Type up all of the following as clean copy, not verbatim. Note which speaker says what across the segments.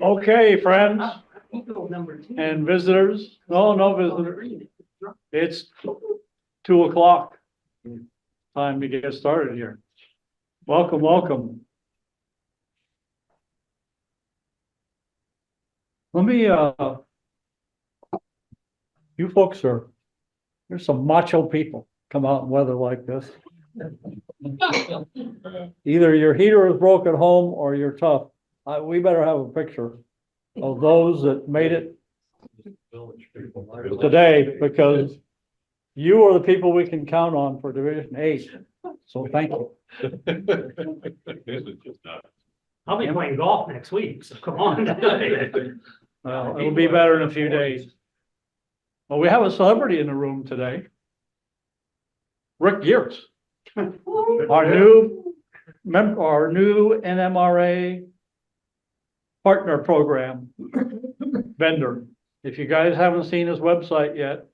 Speaker 1: Okay, friends and visitors. No visitors. It's 2:00. Time to get started here. Welcome, welcome. Let me, you folks there's some macho people come out in weather like this. Either your heater is broke at home or you're tough. We better have a picture of those that made it today, because you are the people we can count on for Division 8. So thank you.
Speaker 2: I'll be playing golf next week, so come on.
Speaker 1: Well, it'll be better in a few days. Well, we have a celebrity in the room today. Rick Geertz, our new NMRA partner program vendor. If you guys haven't seen his website yet,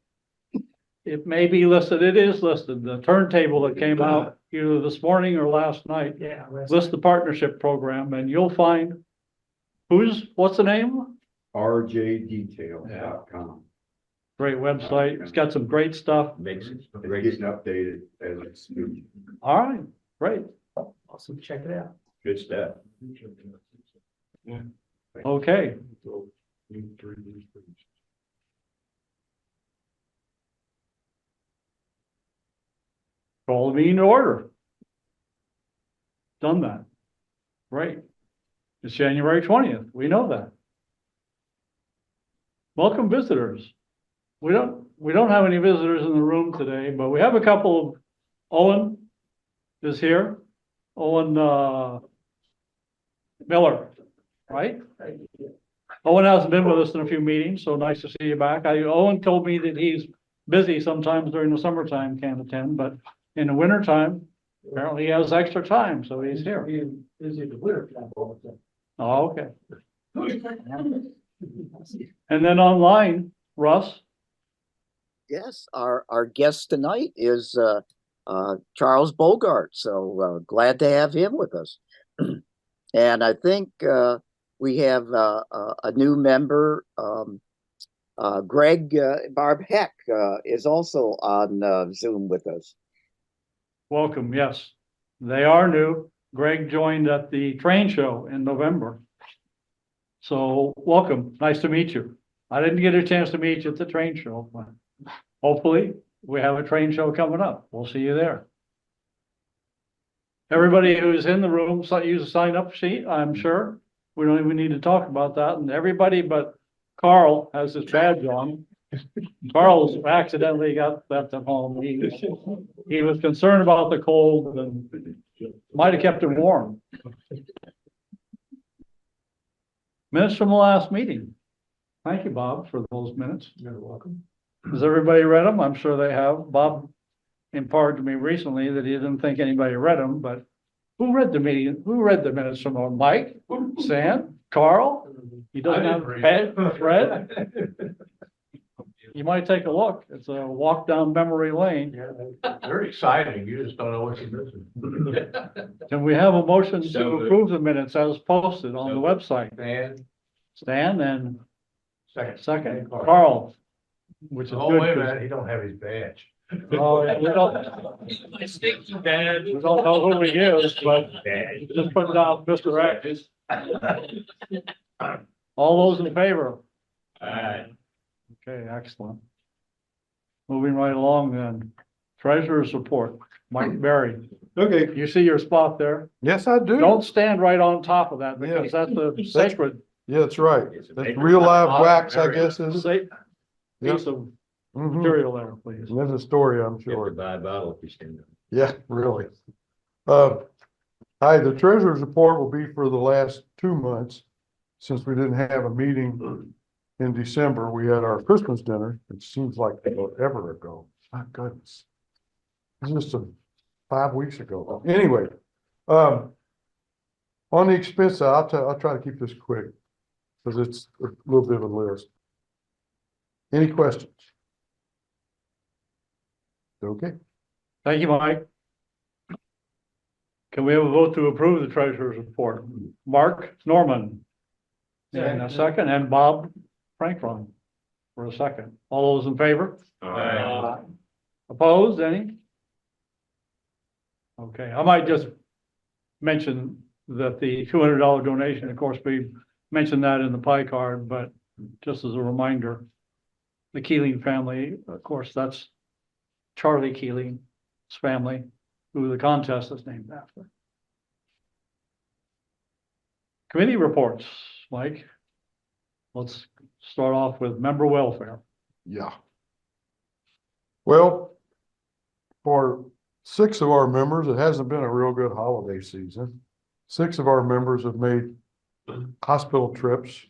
Speaker 1: it may be listed. It is listed. The turntable that came out either this morning or last night lists the partnership program, and you'll find what's the name?
Speaker 3: rjdetail.com.
Speaker 1: Great website. It's got some great stuff.
Speaker 3: It's getting updated as it's speaking.
Speaker 1: All right, great.
Speaker 2: Awesome, check it out.
Speaker 3: Good stuff.
Speaker 1: Okay. Call the meeting to order. Done that. Right. It's January 20th. We know that. Welcome visitors. We don't have any visitors in the room today, but we have a couple of. Owen is here. Owen Miller, right? Owen hasn't been with us in a few meetings, so nice to see you back. Owen told me that he's busy sometimes during the summertime, can't attend, but in the wintertime, apparently he has extra time, so he's here.
Speaker 2: He's in the winter time all the time.
Speaker 1: Oh, okay. And then online, Russ.
Speaker 4: Yes, our guest tonight is Charles Bogart, so glad to have him with us. And I think we have a new member, Greg Barb Heck is also on Zoom with us.
Speaker 1: Welcome, yes. They are new. Greg joined at the train show in November. So welcome, nice to meet you. I didn't get a chance to meet you at the train show, but hopefully we have a train show coming up. We'll see you there. Everybody who's in the room, use a sign up sheet, I'm sure. We don't even need to talk about that. And everybody but Carl has his badge on. Carl's accidentally got left at home. He was concerned about the cold and might have kept him warm. Minutes from the last meeting. Thank you, Bob, for those minutes.
Speaker 2: You're welcome.
Speaker 1: Has everybody read them? I'm sure they have. Bob imparted to me recently that he didn't think anybody read them, but who read the meeting? Who read the minutes from them? Mike? Sam? Carl? He doesn't have Fred? You might take a look. It's a walk down memory lane.
Speaker 5: Yeah, very exciting. You just don't know what you're missing.
Speaker 1: Can we have a motion
Speaker 3: So
Speaker 1: to
Speaker 3: moved.
Speaker 1: approve the minutes as posted on the website? Stan and second, Carl, which is
Speaker 5: Oh,
Speaker 1: good.
Speaker 5: wait a
Speaker 1: 'cause-
Speaker 5: minute, he don't have his badge.
Speaker 1: Oh, yeah, we don't know who he is, but just put down Mr. X. All those in favor? Okay, excellent. Moving right along then. Treasurer's report, Mike Berry.
Speaker 6: Okay,
Speaker 1: You see your spot there?
Speaker 6: yes, I do.
Speaker 1: Don't stand right on top of that because that's the sacred
Speaker 6: Yeah, that's right. That's real live wax, I guess, is.
Speaker 1: piece of
Speaker 6: Mhm.
Speaker 1: material there, please.
Speaker 6: And there's a story, I'm sure.
Speaker 3: Buy a bottle if you stand up.
Speaker 6: Yeah, really. Hi, the treasurer's report will be for the last 2 months. Since we didn't have a meeting in December, we had our Christmas dinner. It seems like ever ago. My goodness. It's just 5 weeks ago. Anyway, on the expense side, I'll try to keep this quick because it's a little bit of a list. Any questions? Okay.
Speaker 1: Thank you, Mike. Can we have a vote to approve the treasurer's report? Mark Norman. And a second, and Bob Franklin for a second. All those in favor? Opposed, any? Okay, I might just mention that the $200 donation, of course, we mentioned that in the pie card, but just as a reminder, the Keeling family, of course, that's Charlie Keeling's family, who the contest is named after. Committee reports, Mike. Let's start off with member welfare.
Speaker 6: Yeah. Well, for 6 of our members, it hasn't been a real good holiday season. 6 of our members have made hospital trips.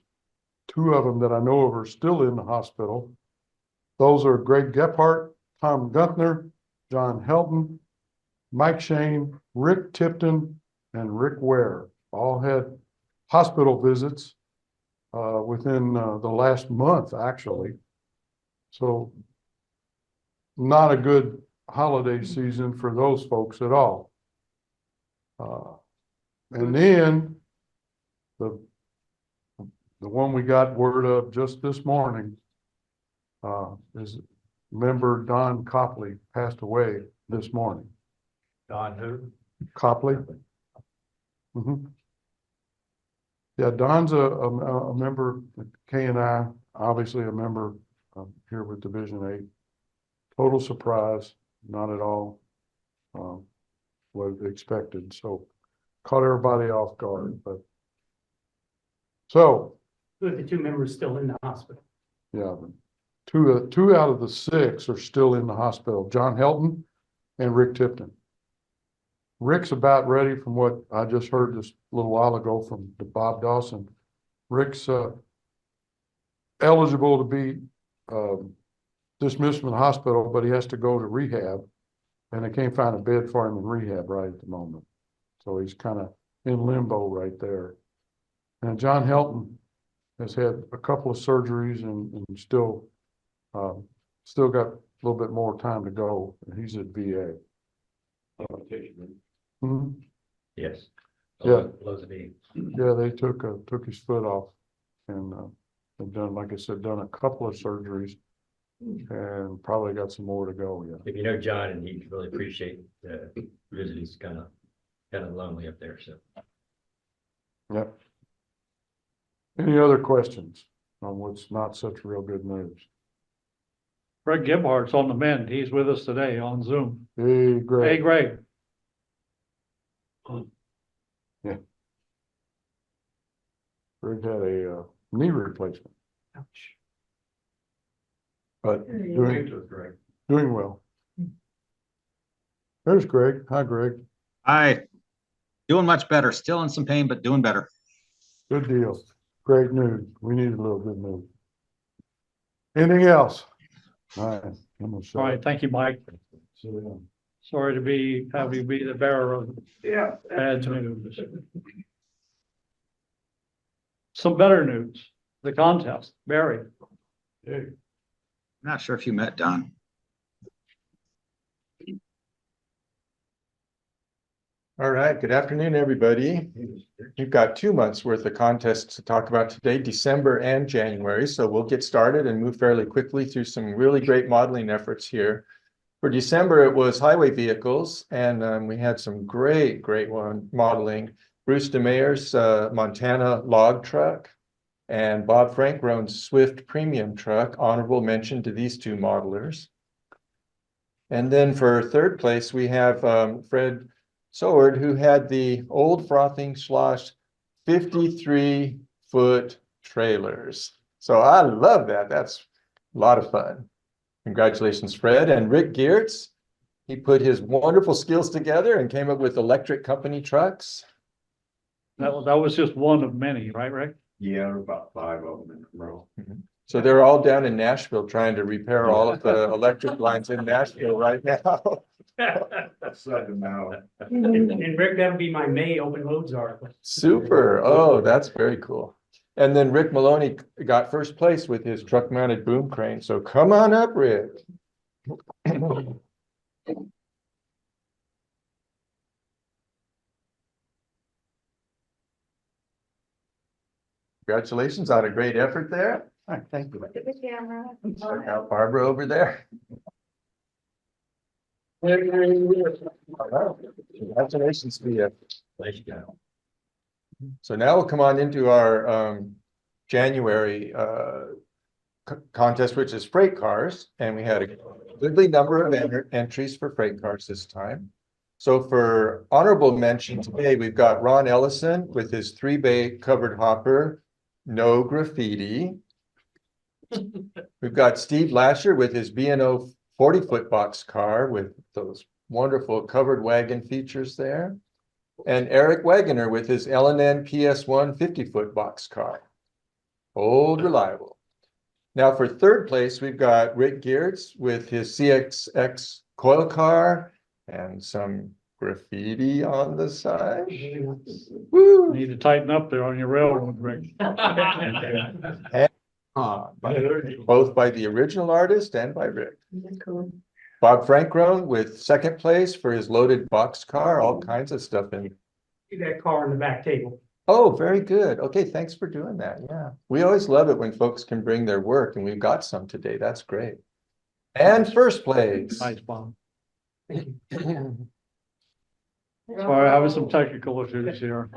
Speaker 6: 2 of them that I know of are still in the hospital. Those are Greg Gephardt, Tom Gunther, John Helton, Mike Shane, Rick Tipton, and Rick Ware. All had hospital visits within the last month, actually. So not a good holiday season for those folks at all. And then the one we got word of just this morning is member Don Copley passed away this morning.
Speaker 5: Don who?
Speaker 6: Copley. Mhm. Yeah, Don's a member, K&I, obviously a member here with Division 8. Total surprise, not at all what expected. So caught everybody off guard, but so
Speaker 2: With the 2 members still in the hospital.
Speaker 6: yeah, two out of the 6 are still in the hospital, John Helton and Rick Tipton. Rick's about ready from what I just heard this a little while ago from Bob Dawson. Rick's eligible to be dismissed from the hospital, but he has to go to rehab, and they can't find a bed for him in rehab right at the moment. So he's kind of in limbo right there. And John Helton has had a couple of surgeries and still got a little bit more time to go. And he's at VA. Mhm.
Speaker 3: Yes.
Speaker 6: Yeah.
Speaker 3: Lows of me.
Speaker 6: Yeah, they took his foot off and have done, like I said, done a couple of surgeries and probably got some more to go. Yeah.
Speaker 3: If you know John, and he'd really appreciate the visit, he's kind of lonely up there, so.
Speaker 6: Yep. Any other questions on what's not such real good news?
Speaker 1: Greg Gebhardt's on the mend. He's with us today on Zoom.
Speaker 6: Hey,
Speaker 1: Hey,
Speaker 6: Greg.
Speaker 1: Greg.
Speaker 6: Greg had a knee replacement,
Speaker 2: Ouch.
Speaker 6: but doing well. There's Greg. Hi, Greg.
Speaker 7: Hi, doing much better. Still in some pain, but doing better.
Speaker 6: Good deal. Great news. We need a little good news. Anything else? All right. I'm gonna shut
Speaker 1: All right,
Speaker 6: up.
Speaker 1: thank you, Mike.
Speaker 6: Sit down.
Speaker 1: Sorry to have you be the bearer of bad news. Some better news, the contest, Barry.
Speaker 6: Hey.
Speaker 7: Not sure if you met Don.
Speaker 8: All right, good afternoon, everybody. We've got 2 months worth of contests to talk about today, December and January. So we'll get started and move fairly quickly through some really great modeling efforts here. For December, it was highway vehicles, and we had some great one modeling. Bruce DeMeyer's Montana log truck and Bob Frankrone's Swift premium truck, honorable mention to these 2 modelers. And then for 3rd place, we have Fred Soward, who had the old frothing slosh 53-foot trailers. So I love that. That's a lot of fun. Congratulations, Fred. And Rick Geertz, he put his wonderful skills together and came up with electric company trucks.
Speaker 1: That was just one of many, right, Rick?
Speaker 3: Yeah, about 5 of them in a row.
Speaker 8: So they're all down in Nashville trying to repair all of the electric lines in Nashville right now.
Speaker 3: Set them out.
Speaker 2: And Rick, that'll be my May open loads article.
Speaker 8: Super. Oh, that's very cool. And then Rick Maloney got 1st place with his truck mounted boom crane. So come on up, Rick. Congratulations on a great effort there. Thank you.
Speaker 9: Look at the camera.
Speaker 8: Check out Barbara over there. Congratulations to you.
Speaker 3: Nice job.
Speaker 8: So now we'll come on into our January contest, which is freight cars, and we had a goodly number of entries for freight cars this time. So for honorable mention today, we've got Ron Ellison with his 3-bay covered hopper, no graffiti. We've got Steve Lasher with his B&O 40-foot box car with those wonderful covered wagon features there. And Eric Wagoner with his L&N PS1 50-foot box car. Old reliable. Now for third place, we've got Rick Geertz with his CXX coil car and some graffiti on the side. Woo!
Speaker 1: Need to tighten up there on your railroad, Rick.
Speaker 8: Both by the original artist and by Rick. Bob Frankrone with second place for his loaded box car, all kinds of stuff in.
Speaker 2: That car on the back table.
Speaker 8: Oh, very good. Okay, thanks for doing that. Yeah, we always love it when folks can bring their work, and we've got some today. That's great. And first place.
Speaker 1: Nice, Bob.
Speaker 2: Thank you.
Speaker 1: Sorry, having some technical issues here.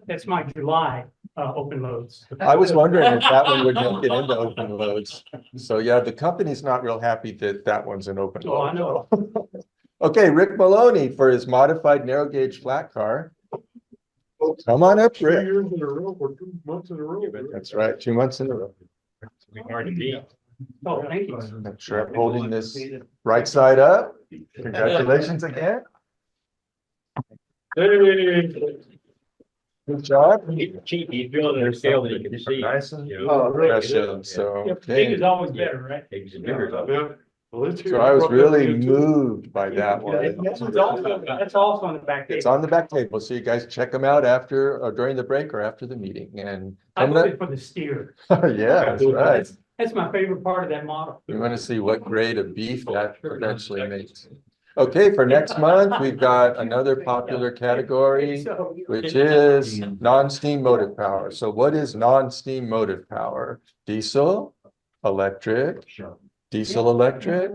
Speaker 2: That's my July open loads.
Speaker 8: I was wondering if that one would make it into open loads. So yeah, the company's not real happy that that one's an open
Speaker 2: Oh,
Speaker 8: load.
Speaker 2: I know.
Speaker 8: Okay, Rick Maloney for his modified narrow gauge flat car. Come on up, Rick.
Speaker 6: 2 years in a row or 2 months in a row.
Speaker 8: That's right, 2 months in a row.
Speaker 3: Hard to beat.
Speaker 2: Oh, thank you.
Speaker 8: Make sure I'm holding this right side up. Congratulations again. Good job.
Speaker 3: Cheap, you feel their scale that you can see.
Speaker 8: Nice and
Speaker 3: You know,
Speaker 8: impressive, so.
Speaker 2: Yeah,
Speaker 8: okay.
Speaker 2: big is always better, right?
Speaker 3: Eggs and bigger.
Speaker 8: So I was really moved by that one.
Speaker 2: That's also on the back
Speaker 8: It's
Speaker 2: table.
Speaker 8: on the back table, so you guys check them out after, or during the break or after the meeting, and.
Speaker 2: I voted for the steer.
Speaker 8: Yeah, that's right.
Speaker 2: That's my favorite part of that model.
Speaker 8: We want to see what grade of beef that eventually makes. Okay, for next month, we've got another popular category,
Speaker 2: So,
Speaker 8: which is non-steam motive power. So what is non-steam motive power? Diesel, electric, diesel electric,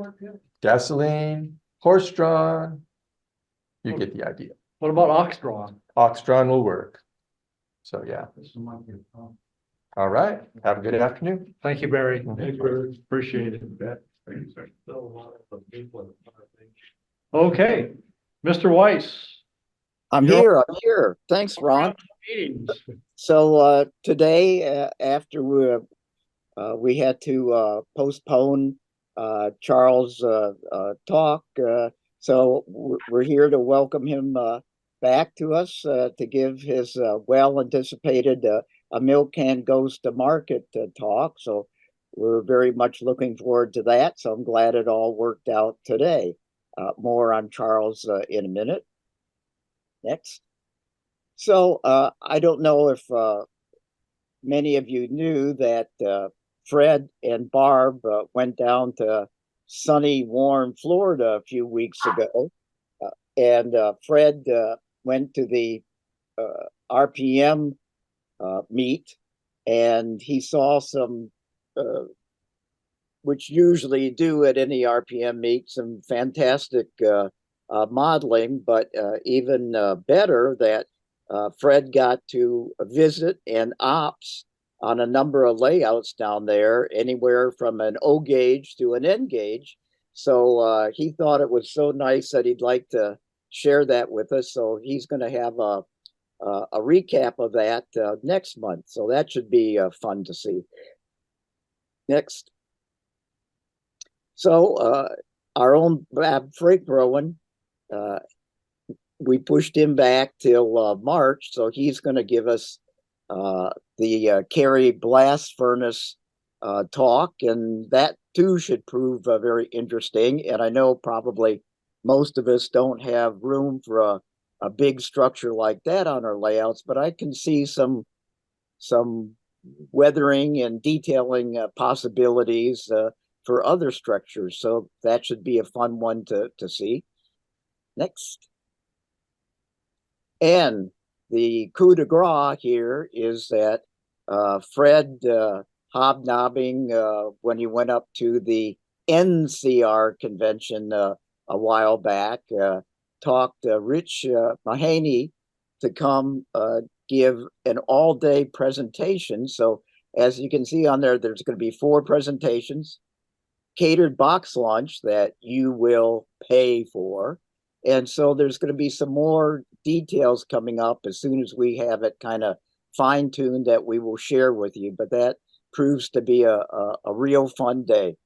Speaker 8: gasoline, horse-drawn. You get the idea.
Speaker 1: What about Oxdrawn?
Speaker 8: Ox-drawn will work. So yeah. All right, have a good afternoon.
Speaker 1: Thank you, Barry.
Speaker 8: Thank
Speaker 1: Appreciate it. Okay, Mr. Weiss.
Speaker 4: I'm here. Thanks, Ron.
Speaker 1: Meetings.
Speaker 4: So today, after we had to postpone Charles' talk, so we're here to welcome him back to us to give his well-anticipated A Milk Can Goes to Market talk. So we're very much looking forward to that. So I'm glad it all worked out today. More on Charles in a minute. Next. So I don't know if many of you knew that Fred and Barb went down to sunny, warm Florida a few weeks ago. And Fred went to the RPM meet, and he saw some which usually do at any RPM meet, some fantastic modeling, but even better that Fred got to visit and ops on a number of layouts down there, anywhere from an O gauge to an N gauge. So he thought it was so nice that he'd like to share that with us. So he's going to have a recap of that next month. So that should be fun to see. Next. So our own Bab Frickrowan, we pushed him back till March. So he's going to give us the Cary blast furnace talk, and that too should prove very interesting. And I know probably most of us don't have room for a big structure like that on our layouts, but I can see some weathering and detailing possibilities for other structures. So that should be a fun one to see. Next. And the coup de grace here is that Fred, hobnobbing, when he went up to the NCR convention, a while back, talked, Rich, Mahaney to come, give an all-day presentation. So as you can see on there, there's going to be 4 presentations, catered box lunch that you will pay for. And so there's going to be some more details coming up as soon as we have it kind of fine-tuned that we will share with you. But that proves to be a real fun day.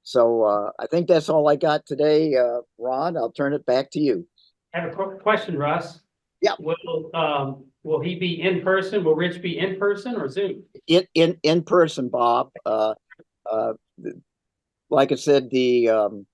Speaker 4: So I think that's all I got today. Ron, I'll turn it back to you.
Speaker 2: I have a quick question, Russ.
Speaker 4: Yeah.
Speaker 2: Will he be in person? Will Rich be in person or Zoom?
Speaker 4: In person, Bob. Like I said, the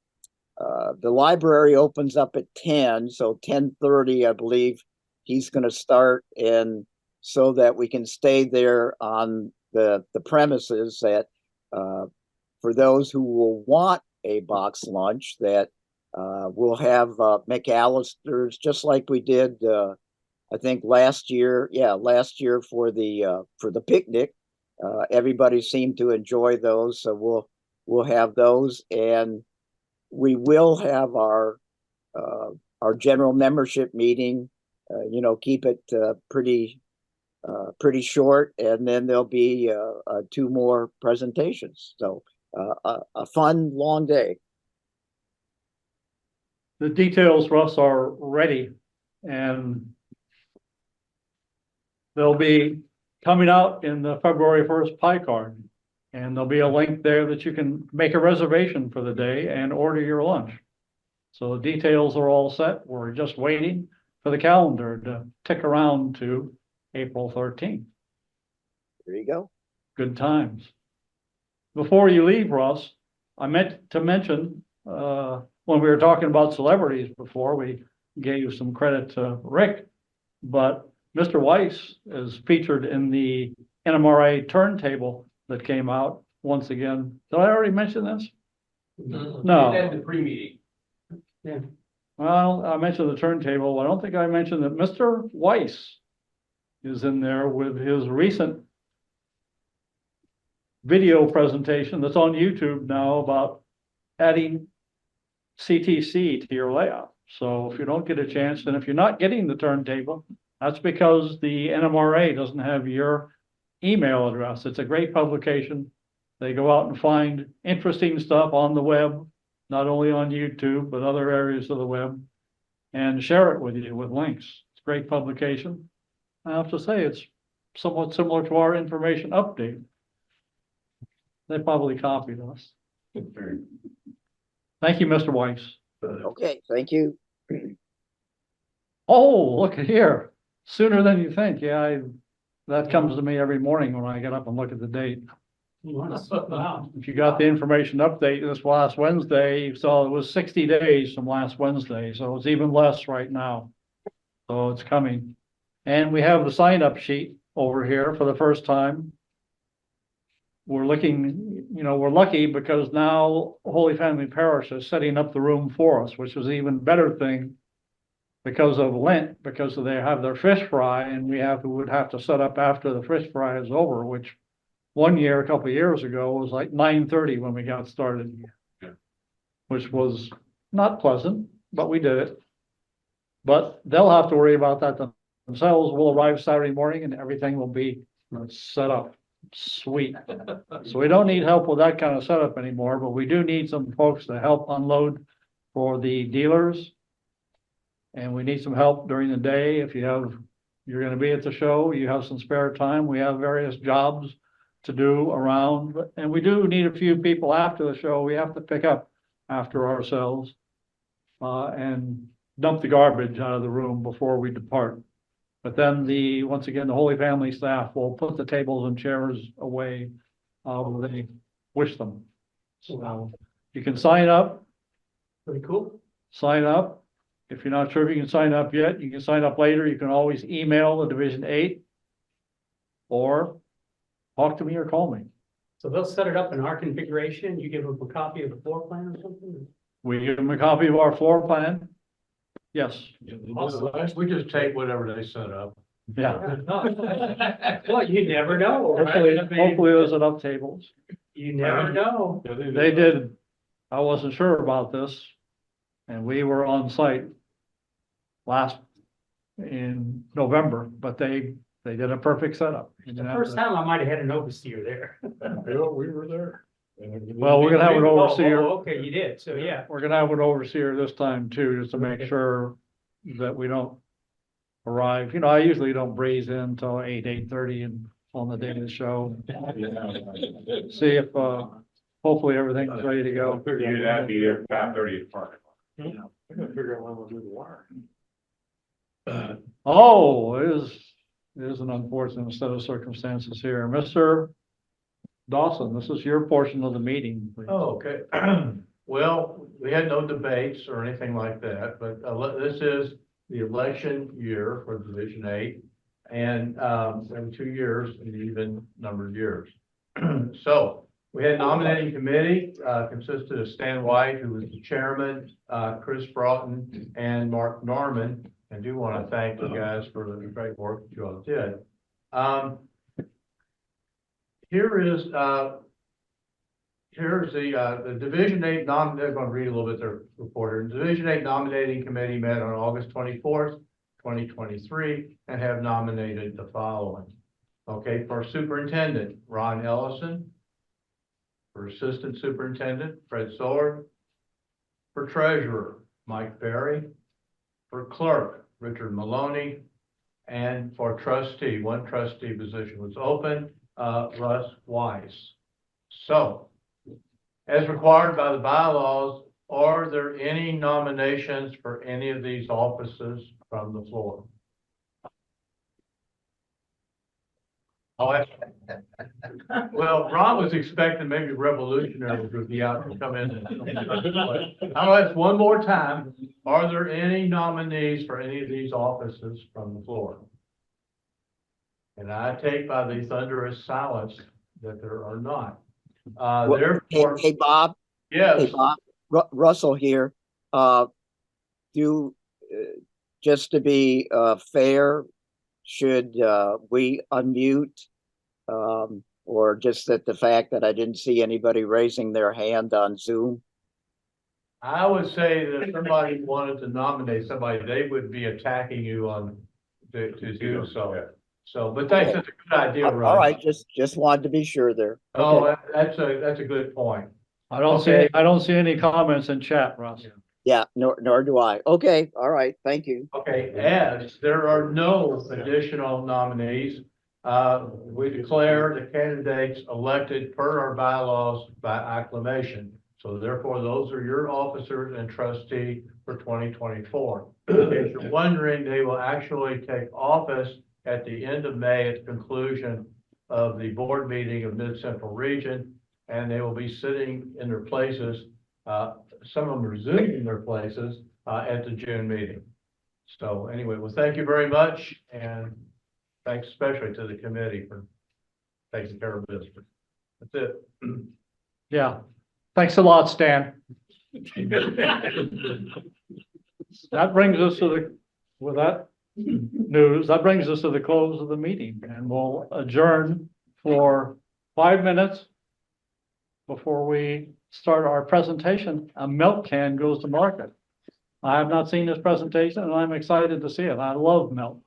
Speaker 4: library opens up at 10, so 10:30, I believe he's going to start, and so that we can stay there on the premises that, for those who will want a box lunch, that we'll have McAllister's, just like we did, I think last year. Yeah, last year for the picnic. Everybody seemed to enjoy those, so we'll have those, and we will have our general membership meeting. Keep it pretty short, and then there'll be 2 more presentations. So a fun long day.
Speaker 1: The details, Russ, are ready, and they'll be coming out in the February 1st pie card. And there'll be a link there that you can make a reservation for the day and order your lunch. So the details are all set. We're just waiting for the calendar to tick around to April 13th.
Speaker 4: There you go.
Speaker 1: Good times. Before you leave, Ross, I meant to mention, when we were talking about celebrities before, we gave some credit to Rick, but Mr. Weiss is featured in the NMRA turntable that came out once again. Did I already mention this? No.
Speaker 5: The pre-meeting.
Speaker 2: Yeah.
Speaker 1: Well, I mentioned the turntable. I don't think I mentioned that Mr. Weiss is in there with his recent video presentation that's on YouTube now about adding CTC to your layout. So if you don't get a chance, and if you're not getting the turntable, that's because the NMRA doesn't have your email address. It's a great publication. They go out and find interesting stuff on the web, not only on YouTube, but other areas of the web, and share it with you with links. It's a great publication. I have to say, it's somewhat similar to our information update. They probably copied us. Thank you, Mr. Weiss.
Speaker 4: Okay, thank you.
Speaker 1: Oh, look at here. Sooner than you think. Yeah, that comes to me every morning when I get up and look at the date.
Speaker 2: Wow.
Speaker 1: If you got the information update this last Wednesday, you saw it was 60 days from last Wednesday, so it's even less right now. So it's coming. And we have the sign-up sheet over here for the first time. We're looking, we're lucky because now Holy Family Parish is setting up the room for us, which is an even better thing because of Lent, because they have their fish fry, and we would have to set up after the fish fry is over, which one year, a couple of years ago, was like 9:30 when we got started, which was not pleasant, but we did it. But they'll have to worry about that themselves. We'll arrive Saturday morning and everything will be set up. Sweet. So we don't need help with that kind of setup anymore, but we do need some folks to help unload for the dealers. And we need some help during the day. If you're going to be at the show, you have some spare time. We have various jobs to do around, and we do need a few people after the show. We have to pick up after ourselves and dump the garbage out of the room before we depart. But then once again, the Holy Family staff will put the tables and chairs away where they wish them. So you can sign up.
Speaker 2: Pretty cool.
Speaker 1: Sign up. If you're not sure if you can sign up yet, you can sign up later. You can always email the Division 8 or talk to me or call me.
Speaker 2: So they'll set it up in our configuration. You give them a copy of the floor plan or something?
Speaker 1: We give them a copy of our floor plan. Yes.
Speaker 5: We just take whatever they set up.
Speaker 1: Yeah.
Speaker 2: Well, you never know,
Speaker 1: Hopefully,
Speaker 2: right? I mean,
Speaker 1: hopefully there's enough tables.
Speaker 2: you never know.
Speaker 1: They did, I wasn't sure about this, and we were on site in November, but they did a perfect setup.
Speaker 2: The first time I might have had an overseer there.
Speaker 6: Yeah, we were there.
Speaker 1: Well, we're gonna have an
Speaker 2: Oh,
Speaker 1: overseer.
Speaker 2: okay, you did, so yeah.
Speaker 1: We're gonna have an overseer this time too, just to make sure that we don't arrive. You know, I usually don't breeze in until 8:30 and on the day of the show. See if, hopefully everything's ready to go.
Speaker 5: You'd have to be there 5:30 at park.
Speaker 6: I gotta figure out when we'll do the wire.
Speaker 1: Oh, it is an unfortunate set of circumstances here. Mr. Dawson, this is your portion of the meeting, please.
Speaker 5: Oh, okay. Well, we had no debates or anything like that, but this is the election year for Division 8. And every 2 years, an even numbered years. So we had nominating committee, consisted of Stan White, who was the chairman, Chris Broughton, and Mark Norman. I do want to thank you guys for the great work that you all did. Here's the Division 8 they're going to read a little bit their report here. Division 8 nominating committee met on August 24th, 2023, and have nominated the following. Okay, for superintendent, Ron Ellison. For assistant superintendent, Fred Soler. For treasurer, Mike Berry. For clerk, Richard Maloney. And for trustee, one trustee position was open, Russ Weiss. So, as required by the bylaws, are there any nominations for any of these offices from the floor? Oh, well, Ron was expecting maybe revolutionaries would be out to come in. I'll ask one more time. Are there any nominees for any of these offices from the floor? And I take by the thunderous silence that there are not. Therefore,
Speaker 4: Hey, Bob,
Speaker 5: yes,
Speaker 4: Russell here. Just to be fair, should we unmute? Or just that the fact that I didn't see anybody raising their hand on Zoom?
Speaker 5: I would say that if somebody wanted to nominate somebody, they would be attacking you to do so. So, but thanks, that's a good idea, Ron.
Speaker 4: All right, just wanted to be sure there.
Speaker 5: Oh,
Speaker 4: Okay.
Speaker 5: that's a good point.
Speaker 1: I don't see any comments in chat, Russ.
Speaker 4: Yeah, nor do I. Okay, all right, thank you.
Speaker 5: Okay, as there are no additional nominees, we declare the candidates elected per our bylaws by acclamation. So therefore, those are your officers and trustee for 2024. If you're wondering, they will actually take office at the end of May at the conclusion of the board meeting of Mid-Central Region, and they will be sitting in their places. Some of them are Zooming their places at the June meeting. So anyway, well, thank you very much, and thanks especially to the committee for taking care of business. That's it.
Speaker 1: Yeah. Thanks a lot, Stan. That brings us to with that news, that brings us to the close of the meeting, and we'll adjourn for 5 minutes before we start our presentation. A milk can goes to market. I have not seen this presentation, and I'm excited to see it. I love milk.